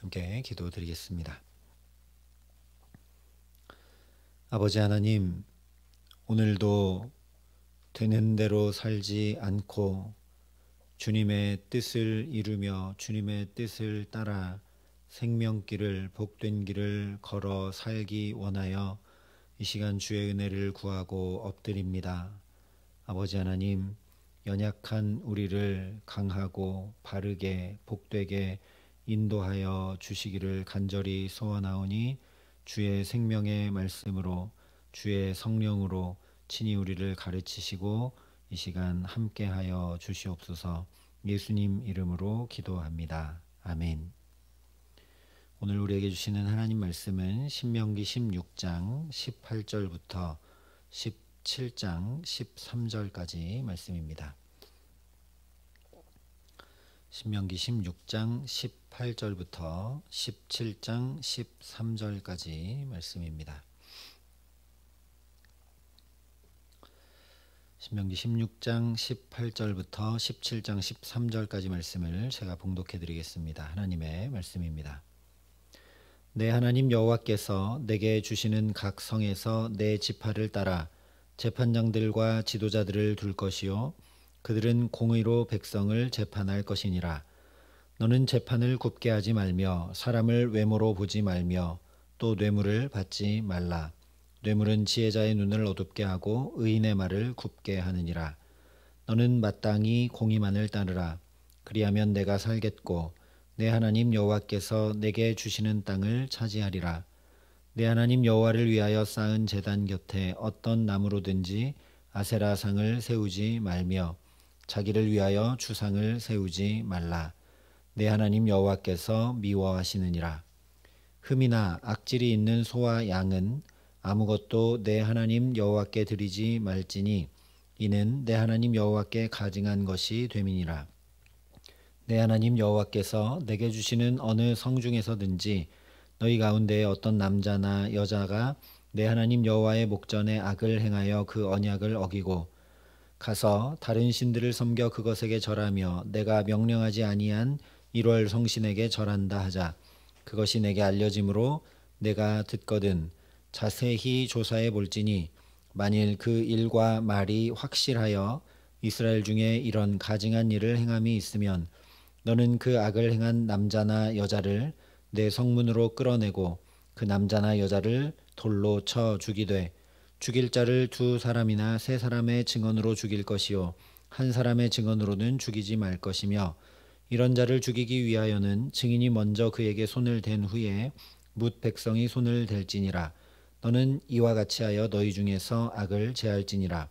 함께 기도드리겠습니다. 아버지 하나님, 오늘도 되는 대로 살지 않고 주님의 뜻을 이루며 주님의 뜻을 따라 생명길을, 복된 길을 걸어 살기 원하여 이 시간 주의 은혜를 구하고 엎드립니다. 아버지 하나님, 연약한 우리를 강하고 바르게 복되게 인도하여 주시기를 간절히 소원하오니 주의 생명의 말씀으로 주의 성령으로 친히 우리를 가르치시고 이 시간 함께하여 주시옵소서. 예수님 이름으로 기도합니다. 아멘. 오늘 우리에게 주시는 하나님 말씀은 신명기 16장 18절부터 17장 13절까지 말씀입니다. 신명기 16장 18절부터 17장 13절까지 말씀입니다. 신명기 16장 18절부터 17장 13절까지 말씀을 제가 봉독해 드리겠습니다. 하나님의 말씀입니다. 내 하나님 여호와께서 내게 주시는 각 성에서 내 지파를 따라 재판장들과 지도자들을 둘 것이요 그들은 공의로 백성을 재판할 것이니라. 너는 재판을 굽게 하지 말며 사람을 외모로 보지 말며 또 뇌물을 받지 말라. 뇌물은 지혜자의 눈을 어둡게 하고 의인의 말을 굽게 하느니라. 너는 마땅히 공의만을 따르라. 그리하면 내가 살겠고 내 하나님 여호와께서 내게 주시는 땅을 차지하리라. 내 하나님 여호와를 위하여 쌓은 제단 곁에 어떤 나무로든지 아세라상을 세우지 말며 자기를 위하여 주상을 세우지 말라. 내 하나님 여호와께서 미워하시느니라. 흠이나 악질이 있는 소와 양은 아무것도 내 하나님 여호와께 드리지 말지니 이는 내 하나님 여호와께 가증한 것이 됨이니라. 내 하나님 여호와께서 내게 주시는 어느 성중에서든지 너희 가운데에 어떤 남자나 여자가 내 하나님 여호와의 목전에 악을 행하여 그 언약을 어기고 가서 다른 신들을 섬겨 그것에게 절하며 내가 명령하지 아니한 1월 성신에게 절한다 하자. 그것이 내게 알려짐으로 내가 듣거든 자세히 조사해 볼지니 만일 그 일과 말이 확실하여 이스라엘 중에 이런 가증한 일을 행함이 있으면 너는 그 악을 행한 남자나 여자를 내 성문으로 끌어내고 그 남자나 여자를 돌로 쳐 죽이되 죽일 자를 2사람이나 3사람의 증언으로 죽일 것이요 한 사람의 증언으로는 죽이지 말 것이며 이런 자를 죽이기 위하여는 증인이 먼저 그에게 손을 댄 후에 뭇 백성이 손을 댈지니라. 너는 이와 같이 하여 너희 중에서 악을 제할지니라.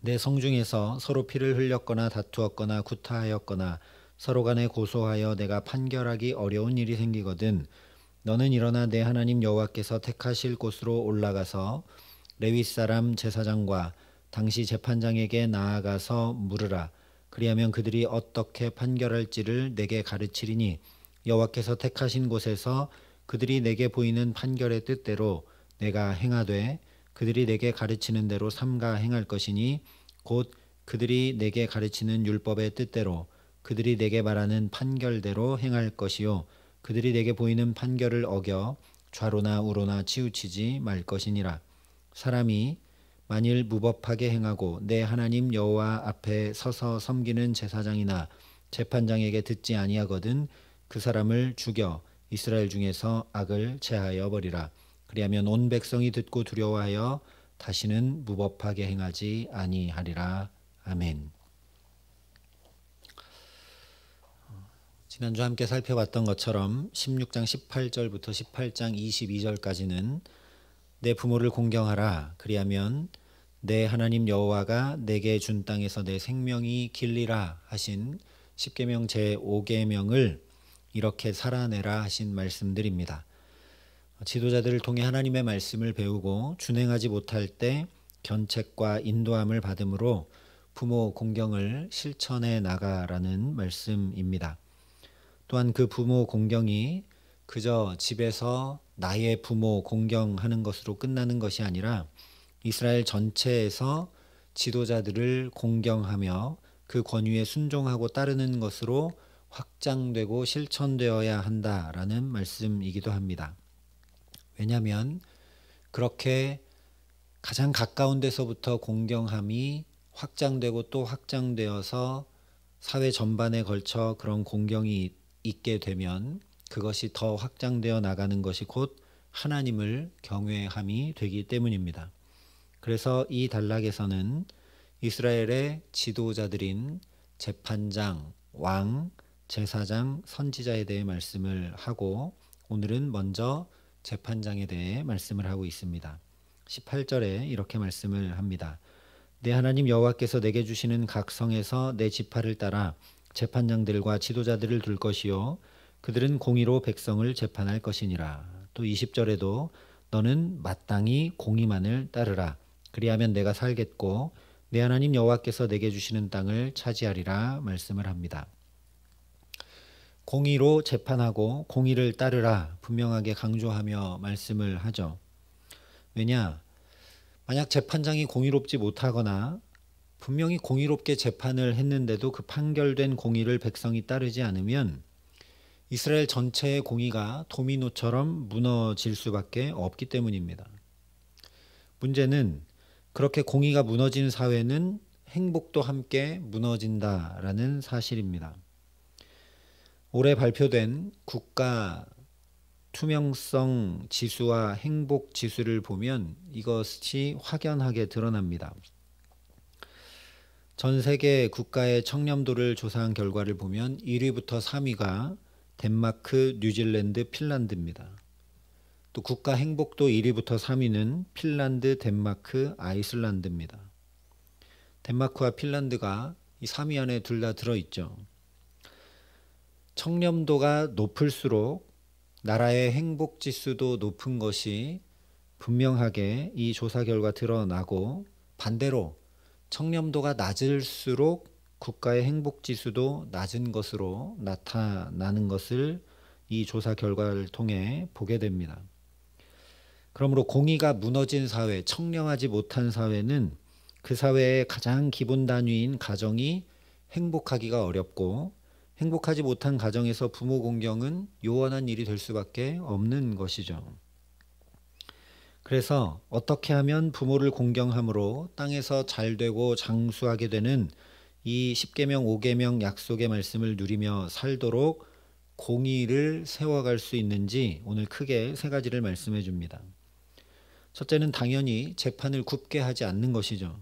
내 성중에서 서로 피를 흘렸거나 다투었거나 구타하였거나 서로 간에 고소하여 내가 판결하기 어려운 일이 생기거든 너는 일어나 내 하나님 여호와께서 택하실 곳으로 올라가서 레위 사람 제사장과 당시 재판장에게 나아가서 물으라. 그리하면 그들이 어떻게 판결할지를 내게 가르치리니 여호와께서 택하신 곳에서 그들이 내게 보이는 판결의 뜻대로 내가 행하되 그들이 내게 가르치는 대로 삼가 행할 것이니 곧 그들이 내게 가르치는 율법의 뜻대로 그들이 내게 말하는 판결대로 행할 것이요 그들이 내게 보이는 판결을 어겨 좌로나 우로나 치우치지 말 것이니라. 사람이 만일 무법하게 행하고 내 하나님 여호와 앞에 서서 섬기는 제사장이나 재판장에게 듣지 아니하거든 그 사람을 죽여 이스라엘 중에서 악을 제하여 버리라. 그리하면 온 백성이 듣고 두려워하여 다시는 무법하게 행하지 아니하리라. 아멘. 지난주 함께 살펴봤던 것처럼 16장 18절부터 18장 22절까지는 내 부모를 공경하라. 그리하면 내 하나님 여호와가 내게 준 땅에서 내 생명이 길리라 하신 10계명 제5계명을 이렇게 살아내라 하신 말씀들입니다. 지도자들을 통해 하나님의 말씀을 배우고 준행하지 못할 때 견책과 인도함을 받음으로 부모 공경을 실천해 나가라는 말씀입니다. 또한 그 부모 공경이 그저 집에서 나의 부모 공경하는 것으로 끝나는 것이 아니라 이스라엘 전체에서 지도자들을 공경하며 그 권위에 순종하고 따르는 것으로 확장되고 실천되어야 한다라는 말씀이기도 합니다. 왜냐하면 그렇게 가장 가까운 데서부터 공경함이 확장되고 또 확장되어서 사회 전반에 걸쳐 그런 공경이 있게 되면 그것이 더 확장되어 나가는 것이 곧 하나님을 경외함이 되기 때문입니다. 그래서 이 단락에서는 이스라엘의 지도자들인 재판장, 왕, 제사장, 선지자에 대해 말씀을 하고 오늘은 먼저 재판장에 대해 말씀을 하고 있습니다. 18절에 이렇게 말씀을 합니다. 내 하나님 여호와께서 내게 주시는 각 성에서 내 지파를 따라 재판장들과 지도자들을 둘 것이요 그들은 공의로 백성을 재판할 것이니라. 또 20절에도 너는 마땅히 공의만을 따르라. 그리하면 내가 살겠고 내 하나님 여호와께서 내게 주시는 땅을 차지하리라 말씀을 합니다. 공의로 재판하고 공의를 따르라 분명하게 강조하며 말씀을 하죠. 왜냐? 만약 재판장이 공의롭지 못하거나 분명히 공의롭게 재판을 했는데도 그 판결된 공의를 백성이 따르지 않으면 이스라엘 전체의 공의가 도미노처럼 무너질 수밖에 없기 때문입니다. 문제는 그렇게 공의가 무너진 사회는 행복도 함께 무너진다라는 사실입니다. 올해 발표된 국가 투명성 지수와 행복 지수를 보면 이것이 확연하게 드러납니다. 전 세계 국가의 청렴도를 조사한 결과를 보면 1위부터 3위가 덴마크, 뉴질랜드, 핀란드입니다. 또 국가 행복도 1위부터 3위는 핀란드, 덴마크, 아이슬란드입니다. 덴마크와 핀란드가 이 3위 안에 둘 다 들어있죠. 청렴도가 높을수록 나라의 행복 지수도 높은 것이 분명하게 이 조사 결과 드러나고 반대로 청렴도가 낮을수록 국가의 행복 지수도 낮은 것으로 나타나는 것을 이 조사 결과를 통해 보게 됩니다. 그러므로 공의가 무너진 사회, 청렴하지 못한 사회는 그 사회의 가장 기본 단위인 가정이 행복하기가 어렵고 행복하지 못한 가정에서 부모 공경은 요원한 일이 될 수밖에 없는 것이죠. 그래서 어떻게 하면 부모를 공경함으로 땅에서 잘되고 장수하게 되는 이 10계명 5계명 약속의 말씀을 누리며 살도록 공의를 세워갈 수 있는지 오늘 크게 세 가지를 말씀해 줍니다. 첫째는 당연히 재판을 굽게 하지 않는 것이죠.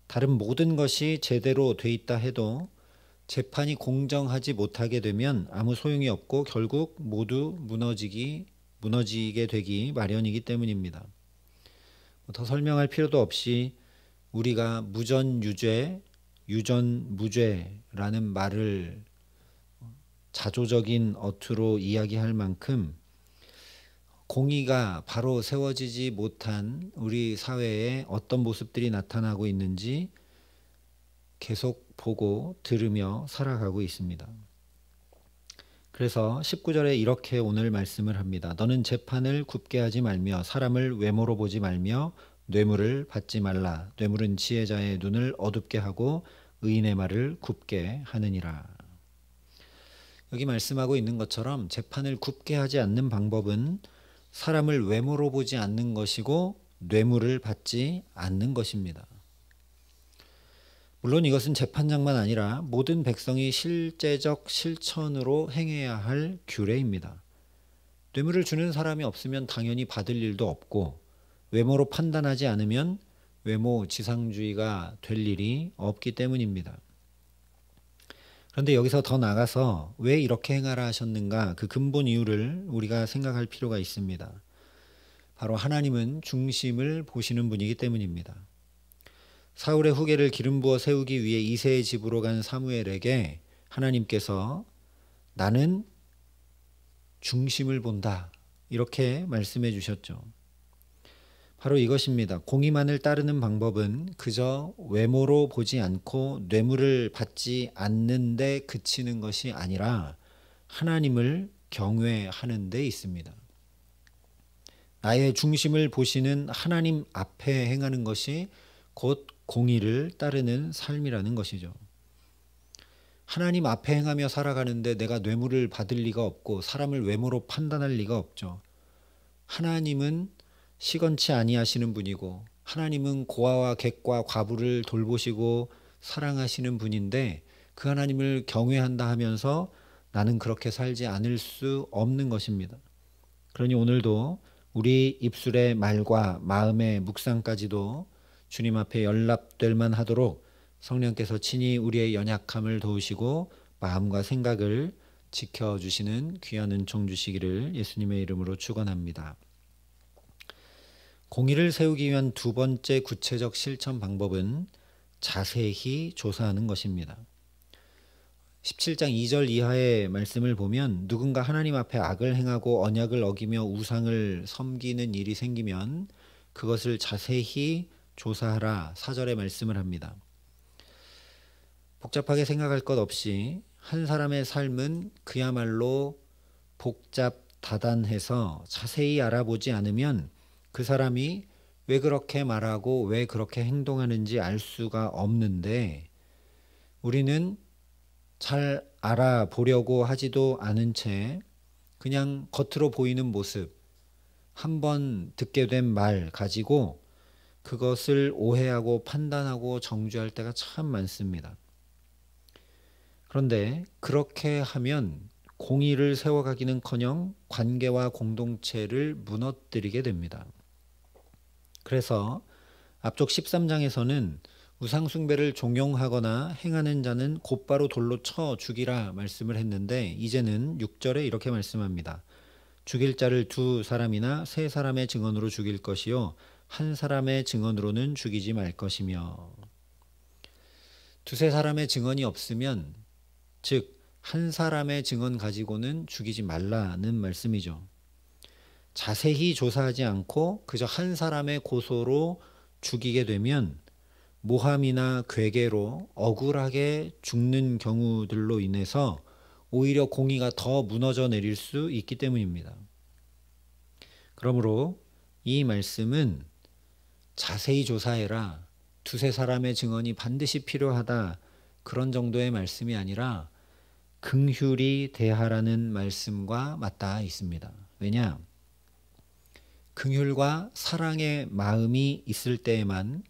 다른 모든 것이 제대로 돼 있다 해도 재판이 공정하지 못하게 되면 아무 소용이 없고 결국 모두 무너지게 되기 마련이기 때문입니다. 더 설명할 필요도 없이 우리가 무전유죄, 유전무죄라는 말을 자조적인 어투로 이야기할 만큼 공의가 바로 세워지지 못한 우리 사회에 어떤 모습들이 나타나고 있는지 계속 보고 들으며 살아가고 있습니다. 그래서 19절에 이렇게 오늘 말씀을 합니다. 너는 재판을 굽게 하지 말며 사람을 외모로 보지 말며 뇌물을 받지 말라. 뇌물은 지혜자의 눈을 어둡게 하고 의인의 말을 굽게 하느니라. 여기 말씀하고 있는 것처럼 재판을 굽게 하지 않는 방법은 사람을 외모로 보지 않는 것이고 뇌물을 받지 않는 것입니다. 물론 이것은 재판장만 아니라 모든 백성이 실제적 실천으로 행해야 할 규례입니다. 뇌물을 주는 사람이 없으면 당연히 받을 일도 없고 외모로 판단하지 않으면 외모 지상주의가 될 일이 없기 때문입니다. 그런데 여기서 더 나가서 왜 이렇게 행하라 하셨는가 그 근본 이유를 우리가 생각할 필요가 있습니다. 바로 하나님은 중심을 보시는 분이기 때문입니다. 사울의 후계를 기름 부어 세우기 위해 이새의 집으로 간 사무엘에게 하나님께서 나는 중심을 본다 이렇게 말씀해 주셨죠. 바로 이것입니다. 공의만을 따르는 방법은 그저 외모로 보지 않고 뇌물을 받지 않는 데 그치는 것이 아니라 하나님을 경외하는 데 있습니다. 나의 중심을 보시는 하나님 앞에 행하는 것이 곧 공의를 따르는 삶이라는 것이죠. 하나님 앞에 행하며 살아가는데 내가 뇌물을 받을 리가 없고 사람을 외모로 판단할 리가 없죠. 하나님은 시건치 아니하시는 분이고 하나님은 고아와 객과 과부를 돌보시고 사랑하시는 분인데 그 하나님을 경외한다 하면서 나는 그렇게 살지 않을 수 없는 것입니다. 그러니 오늘도 우리 입술의 말과 마음의 묵상까지도 주님 앞에 연락될 만하도록 성령께서 친히 우리의 연약함을 도우시고 마음과 생각을 지켜주시는 귀한 은총 주시기를 예수님의 이름으로 축원합니다. 공의를 세우기 위한 두 번째 구체적 실천 방법은 자세히 조사하는 것입니다. 17장 2절 이하의 말씀을 보면 누군가 하나님 앞에 악을 행하고 언약을 어기며 우상을 섬기는 일이 생기면 그것을 자세히 조사하라 4절에 말씀을 합니다. 복잡하게 생각할 것 없이 한 사람의 삶은 그야말로 복잡다단해서 자세히 알아보지 않으면 그 사람이 왜 그렇게 말하고 왜 그렇게 행동하는지 알 수가 없는데 우리는 잘 알아보려고 하지도 않은 채 그냥 겉으로 보이는 모습, 한번 듣게 된 말 가지고 그것을 오해하고 판단하고 정죄할 때가 참 많습니다. 그런데 그렇게 하면 공의를 세워가기는커녕 관계와 공동체를 무너뜨리게 됩니다. 그래서 앞쪽 13장에서는 우상숭배를 종용하거나 행하는 자는 곧바로 돌로 쳐 죽이라 말씀을 했는데 이제는 6절에 이렇게 말씀합니다. 죽일 자를 두 사람이나 세 사람의 증언으로 죽일 것이요 한 사람의 증언으로는 죽이지 말 것이며 두세 사람의 증언이 없으면 즉 한 사람의 증언 가지고는 죽이지 말라는 말씀이죠. 자세히 조사하지 않고 그저 한 사람의 고소로 죽이게 되면 모함이나 괴계로 억울하게 죽는 경우들로 인해서 오히려 공의가 더 무너져 내릴 수 있기 때문입니다. 그러므로 이 말씀은 자세히 조사해라, 두세 사람의 증언이 반드시 필요하다 그런 정도의 말씀이 아니라 긍휼히 대하라는 말씀과 맞닿아 있습니다. 왜냐? 긍휼과 사랑의 마음이 있을 때에만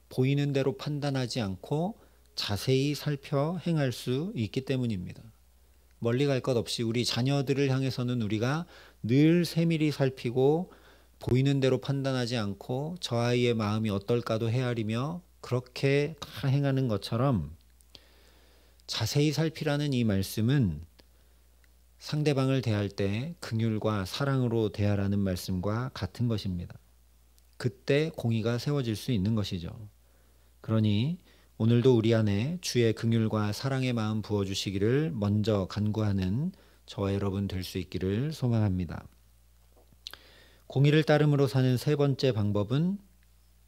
보이는 대로 판단하지 않고 자세히 살펴 행할 수 있기 때문입니다. 멀리 갈 것 없이 우리 자녀들을 향해서는 우리가 늘 세밀히 살피고 보이는 대로 판단하지 않고 저 아이의 마음이 어떨까도 헤아리며 그렇게 다 행하는 것처럼 자세히 살피라는 이 말씀은 상대방을 대할 때 긍휼과 사랑으로 대하라는 말씀과 같은 것입니다. 그때 공의가 세워질 수 있는 것이죠. 그러니 오늘도 우리 안에 주의 긍휼과 사랑의 마음 부어주시기를 먼저 간구하는 저와 여러분 될 수 있기를 소망합니다. 공의를 따름으로 사는 세 번째 방법은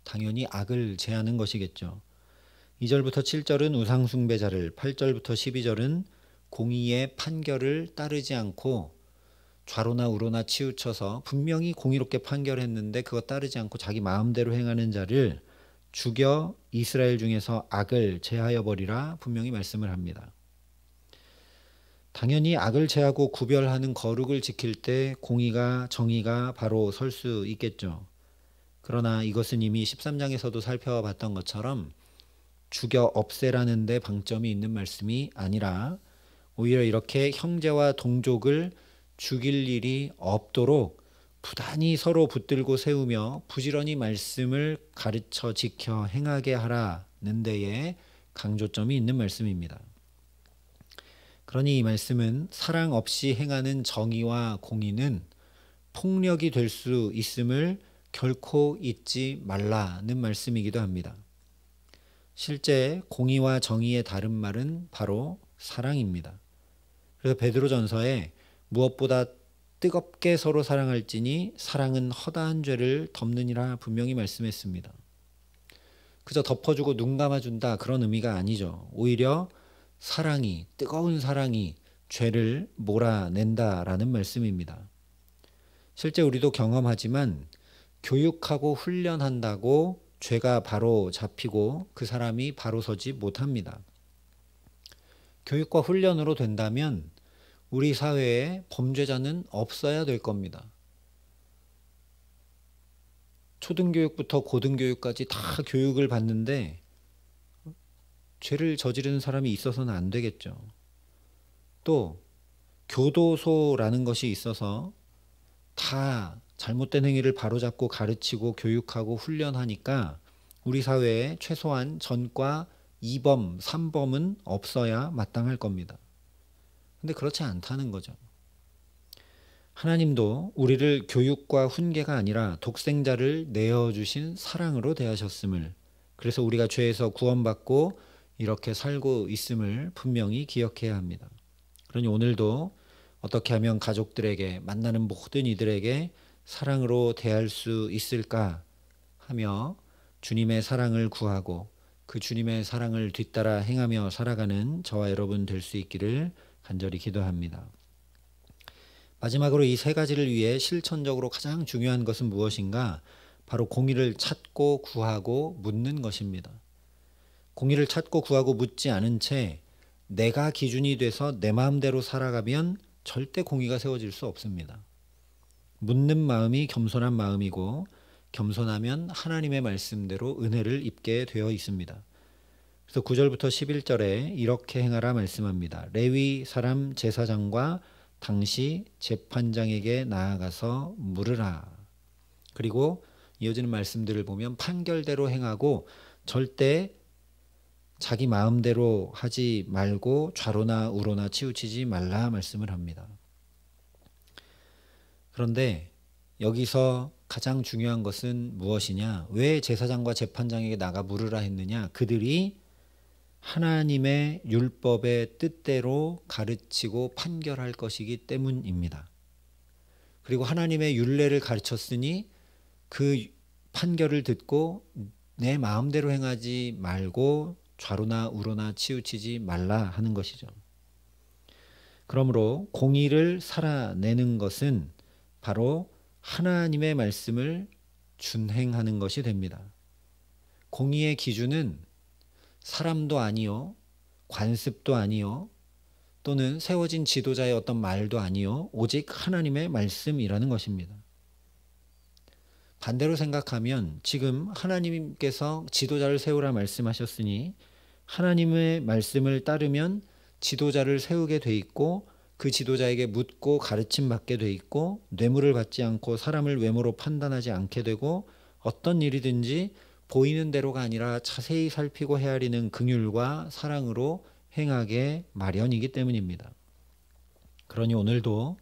당연히 악을 제하는 것이겠죠. 2절부터 7절은 우상숭배자를, 8절부터 12절은 공의의 판결을 따르지 않고 좌로나 우로나 치우쳐서 분명히 공의롭게 판결했는데 그거 따르지 않고 자기 마음대로 행하는 자를 죽여 이스라엘 중에서 악을 제하여 버리라 분명히 말씀을 합니다. 당연히 악을 제하고 구별하는 거룩을 지킬 때 공의가 정의가 바로 설 수 있겠죠. 그러나 이것은 이미 13장에서도 살펴봤던 것처럼 죽여 없애라는 데 방점이 있는 말씀이 아니라 오히려 이렇게 형제와 동족을 죽일 일이 없도록 부단히 서로 붙들고 세우며 부지런히 말씀을 가르쳐 지켜 행하게 하라는 데에 강조점이 있는 말씀입니다. 그러니 이 말씀은 사랑 없이 행하는 정의와 공의는 폭력이 될 수 있음을 결코 잊지 말라는 말씀이기도 합니다. 실제 공의와 정의의 다른 말은 바로 사랑입니다. 그래서 베드로전서에 무엇보다 뜨겁게 서로 사랑할지니 사랑은 허다한 죄를 덮느니라 분명히 말씀했습니다. 그저 덮어주고 눈 감아준다 그런 의미가 아니죠. 오히려 사랑이, 뜨거운 사랑이 죄를 몰아낸다라는 말씀입니다. 실제 우리도 경험하지만 교육하고 훈련한다고 죄가 바로 잡히고 그 사람이 바로 서지 못합니다. 교육과 훈련으로 된다면 우리 사회에 범죄자는 없어야 될 겁니다. 초등교육부터 고등교육까지 다 교육을 받는데 죄를 저지르는 사람이 있어서는 안 되겠죠. 또 교도소라는 것이 있어서 다 잘못된 행위를 바로잡고 가르치고 교육하고 훈련하니까 우리 사회에 최소한 전과 2범, 3범은 없어야 마땅할 겁니다. 근데 그렇지 않다는 거죠. 하나님도 우리를 교육과 훈계가 아니라 독생자를 내어주신 사랑으로 대하셨음을, 그래서 우리가 죄에서 구원받고 이렇게 살고 있음을 분명히 기억해야 합니다. 그러니 오늘도 어떻게 하면 가족들에게, 만나는 모든 이들에게 사랑으로 대할 수 있을까 하며 주님의 사랑을 구하고 그 주님의 사랑을 뒤따라 행하며 살아가는 저와 여러분 될 수 있기를 간절히 기도합니다. 마지막으로 이 세 가지를 위해 실천적으로 가장 중요한 것은 무엇인가? 바로 공의를 찾고 구하고 묻는 것입니다. 공의를 찾고 구하고 묻지 않은 채 내가 기준이 돼서 내 마음대로 살아가면 절대 공의가 세워질 수 없습니다. 묻는 마음이 겸손한 마음이고 겸손하면 하나님의 말씀대로 은혜를 입게 되어 있습니다. 그래서 9절부터 11절에 이렇게 행하라 말씀합니다. 레위 사람 제사장과 당시 재판장에게 나아가서 물으라. 그리고 이어지는 말씀들을 보면 판결대로 행하고 절대 자기 마음대로 하지 말고 좌로나 우로나 치우치지 말라 말씀을 합니다. 그런데 여기서 가장 중요한 것은 무엇이냐? 왜 제사장과 재판장에게 나가 물으라 했느냐? 그들이 하나님의 율법의 뜻대로 가르치고 판결할 것이기 때문입니다. 그리고 하나님의 율례를 가르쳤으니 그 판결을 듣고 내 마음대로 행하지 말고 좌로나 우로나 치우치지 말라 하는 것이죠. 그러므로 공의를 살아내는 것은 바로 하나님의 말씀을 준행하는 것이 됩니다. 공의의 기준은 사람도 아니요, 관습도 아니요, 또는 세워진 지도자의 어떤 말도 아니요, 오직 하나님의 말씀이라는 것입니다. 반대로 생각하면 지금 하나님께서 지도자를 세우라 말씀하셨으니 하나님의 말씀을 따르면 지도자를 세우게 돼 있고 그 지도자에게 묻고 가르침 받게 돼 있고 뇌물을 받지 않고 사람을 외모로 판단하지 않게 되고 어떤 일이든지 보이는 대로가 아니라 자세히 살피고 헤아리는 긍휼과 사랑으로 행하게 마련이기 때문입니다. 그러니 오늘도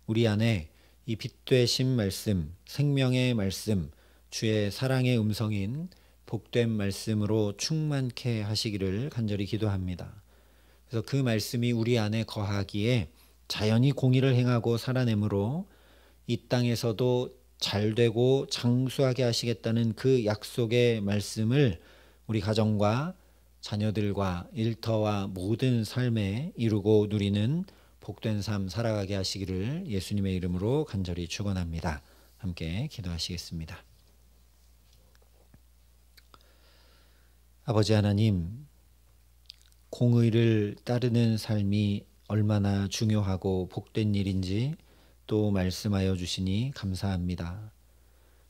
우리 안에 이 빛되신 말씀, 생명의 말씀, 주의 사랑의 음성인 복된 말씀으로 충만케 하시기를 간절히 기도합니다. 그래서 그 말씀이 우리 안에 거하기에 자연히 공의를 행하고 살아내므로 이 땅에서도 잘되고 장수하게 하시겠다는 그 약속의 말씀을 우리 가정과 자녀들과 일터와 모든 삶에 이루고 누리는 복된 삶 살아가게 하시기를 예수님의 이름으로 간절히 축원합니다. 함께 기도하시겠습니다. 아버지 하나님, 공의를 따르는 삶이 얼마나 중요하고 복된 일인지 또 말씀하여 주시니 감사합니다.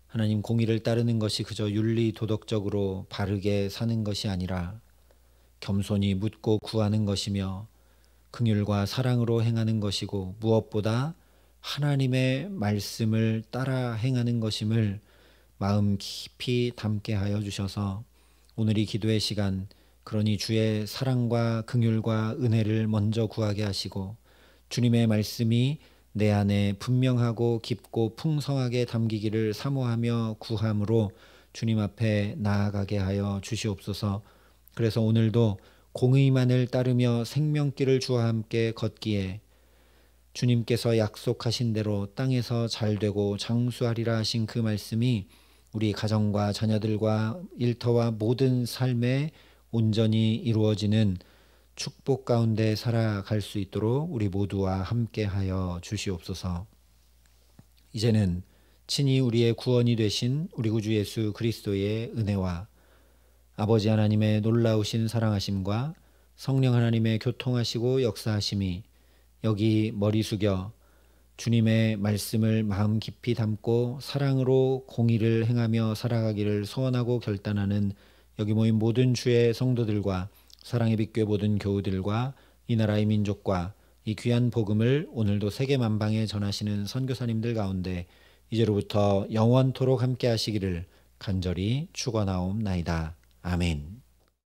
하나님, 공의를 따르는 것이 그저 윤리 도덕적으로 바르게 사는 것이 아니라 겸손히 묻고 구하는 것이며 긍휼과 사랑으로 행하는 것이고 무엇보다 하나님의 말씀을 따라 행하는 것임을 마음 깊이 담게 하여 주셔서 오늘 이 기도의 시간, 그러니 주의 사랑과 긍휼과 은혜를 먼저 구하게 하시고 주님의 말씀이 내 안에 분명하고 깊고 풍성하게 담기기를 사모하며 구함으로 주님 앞에 나아가게 하여 주시옵소서. 그래서 오늘도 공의만을 따르며 생명길을 주와 함께 걷기에 주님께서 약속하신 대로 땅에서 잘되고 장수하리라 하신 그 말씀이 우리 가정과 자녀들과 일터와 모든 삶에 온전히 이루어지는 축복 가운데 살아갈 수 있도록 우리 모두와 함께하여 주시옵소서. 이제는 친히 우리의 구원이 되신 우리 구주 예수 그리스도의 은혜와 아버지 하나님의 놀라우신 사랑하심과 성령 하나님의 교통하시고 역사하심이 여기 머리 숙여 주님의 말씀을 마음 깊이 담고 사랑으로 공의를 행하며 살아가기를 소원하고 결단하는 여기 모인 모든 주의 성도들과 사랑의 빛교회 모든 교우들과 이 나라의 민족과 이 귀한 복음을 오늘도 세계 만방에 전하시는 선교사님들 가운데 이제로부터 영원토록 함께 하시기를 간절히 축원하옵나이다. 아멘.